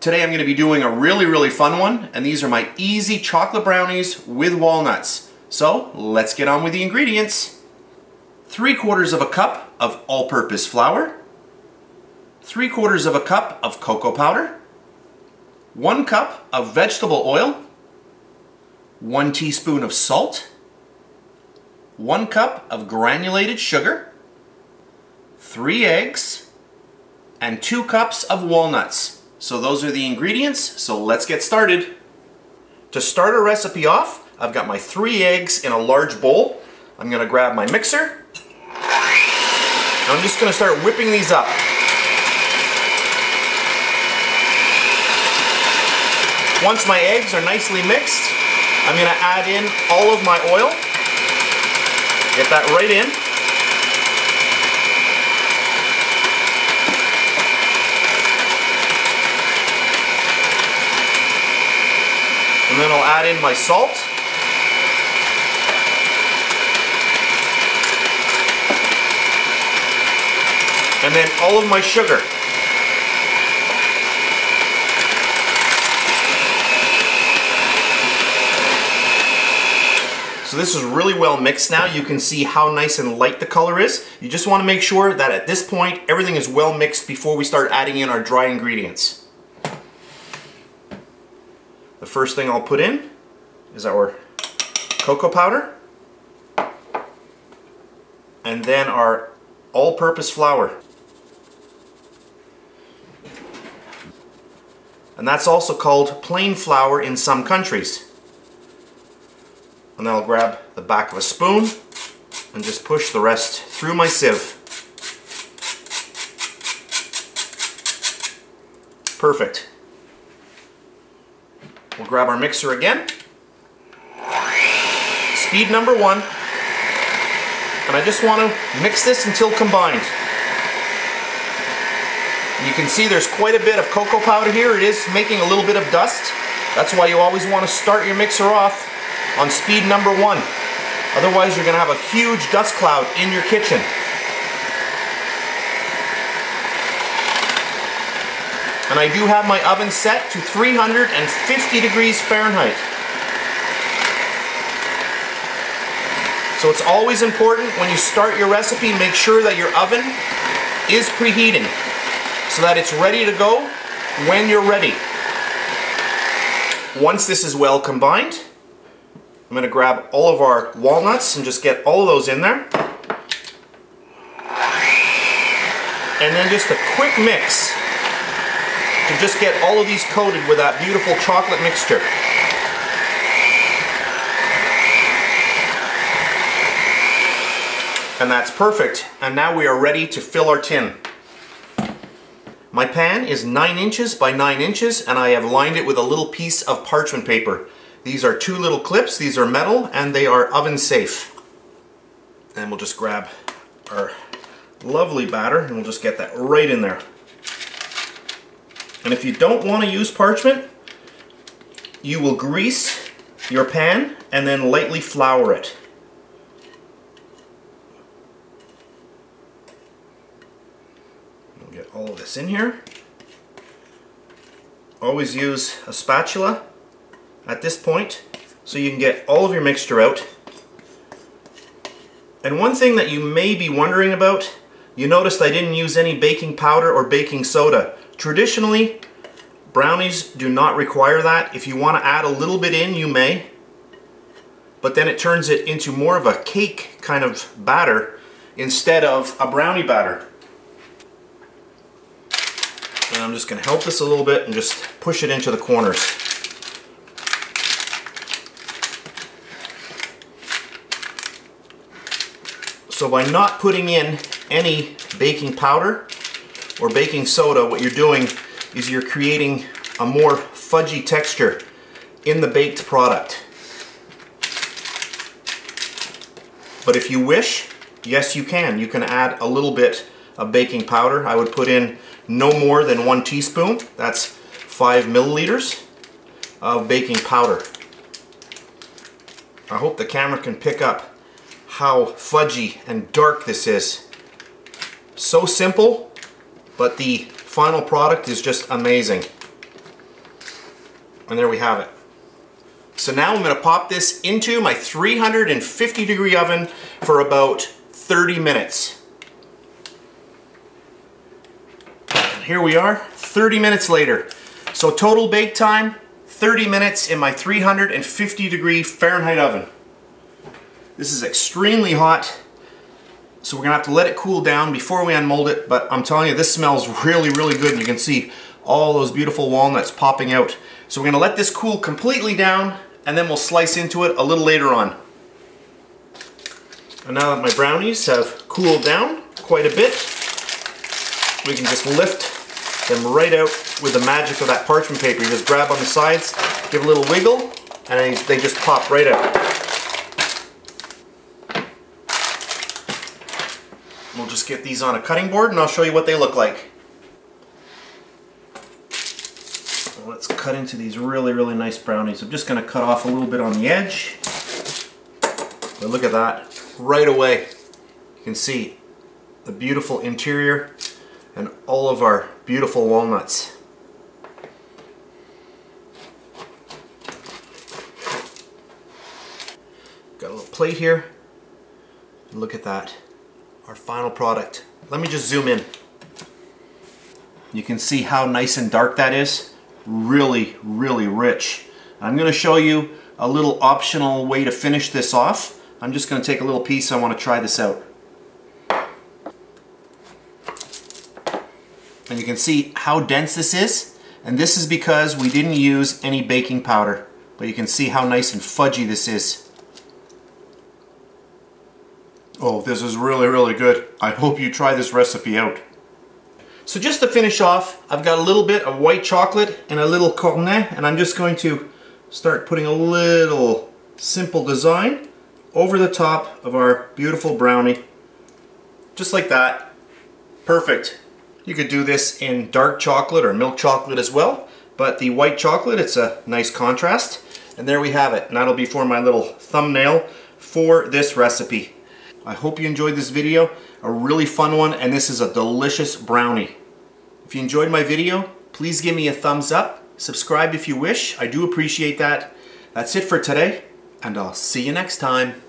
Today I'm going to be doing a really fun one, and these are my easy chocolate brownies with walnuts. So let's get on with the ingredients. 3/4 of a cup of all-purpose flour, 3/4 of a cup of cocoa powder, 1 cup of vegetable oil, 1 teaspoon of salt, 1 cup of granulated sugar, 3 eggs, and 2 cups of walnuts. So those are the ingredients, so let's get started. To start our recipe off, I've got my 3 eggs in a large bowl. I'm going to grab my mixer. I'm just going to start whipping these up. Once my eggs are nicely mixed, I'm going to add in all of my oil. Get that right in. And then I'll add in my salt. And then all of my sugar. So this is really well mixed now. You can see how nice and light the color is. You just want to make sure that at this point everything is well mixed before we start adding in our dry ingredients. The first thing I'll put in is our cocoa powder, and then our all-purpose flour. And that's also called plain flour in some countries. And then I'll grab the back of a spoon and just push the rest through my sieve. Perfect. We'll grab our mixer again. Speed number 1. And I just want to mix this until combined. You can see there's quite a bit of cocoa powder here. It is making a little bit of dust. That's why you always want to start your mixer off on speed number 1. Otherwise you're going to have a huge dust cloud in your kitchen. And I do have my oven set to 350 degrees Fahrenheit. So it's always important when you start your recipe, make sure that your oven is preheating so that it's ready to go when you're ready. Once this is well combined, I'm going to grab all of our walnuts and just get all of those in there. And then just a quick mix to just get all of these coated with that beautiful chocolate mixture. And that's perfect. And now we are ready to fill our tin. My pan is 9 inches by 9 inches, and I have lined it with a little piece of parchment paper. These are 2 little clips. These are metal and they are oven safe. And we'll just grab our lovely batter and we'll just get that right in there. And if you don't want to use parchment, you will grease your pan and then lightly flour it. We'll get all of this in here. Always use a spatula at this point so you can get all of your mixture out. And one thing that you may be wondering about, you noticed I didn't use any baking powder or baking soda. Traditionally, brownies do not require that. If you want to add a little bit in, you may. But then it turns it into more of a cake kind of batter instead of a brownie batter. And I'm just going to help this a little bit and just push it into the corners. So by not putting in any baking powder or baking soda, what you're doing is you're creating a more fudgy texture in the baked product. But if you wish, yes you can. You can add a little bit of baking powder. I would put in no more than 1 teaspoon. That's 5 milliliters of baking powder. I hope the camera can pick up how fudgy and dark this is. So simple, but the final product is just amazing. And there we have it. So now I'm going to pop this into my 350 degree oven for about 30 minutes. And here we are, 30 minutes later. So total bake time, 30 minutes in my 350 degree Fahrenheit oven. This is extremely hot, so we're going to have to let it cool down before we unmold it, but I'm telling you, this smells really, really good. You can see all those beautiful walnuts popping out. So we're going to let this cool completely down, and then we'll slice into it a little later on. And now that my brownies have cooled down quite a bit, we can just lift them right out with the magic of that parchment paper. You just grab on the sides, give a little wiggle, and they just pop right out. We'll just get these on a cutting board and I'll show you what they look like. Let's cut into these really, really nice brownies. I'm just going to cut off a little bit on the edge. But look at that. Right away, you can see the beautiful interior and all of our beautiful walnuts. Got a little plate here. Look at that. Our final product. Let me just zoom in. You can see how nice and dark that is. Really, really rich. I'm going to show you a little optional way to finish this off. I'm just going to take a little piece. I want to try this out. And you can see how dense this is. And this is because we didn't use any baking powder. But you can see how nice and fudgy this is. Oh, this is really, really good. I hope you try this recipe out. So just to finish off, I've got a little bit of white chocolate and a little cornet, and I'm just going to start putting a little simple design over the top of our beautiful brownie. Just like that. Perfect. You could do this in dark chocolate or milk chocolate as well, but the white chocolate, it's a nice contrast. And there we have it. And that'll be for my little thumbnail for this recipe. I hope you enjoyed this video, a really fun one, and this is a delicious brownie. If you enjoyed my video, please give me a thumbs up, subscribe if you wish, I do appreciate that. That's it for today, and I'll see you next time.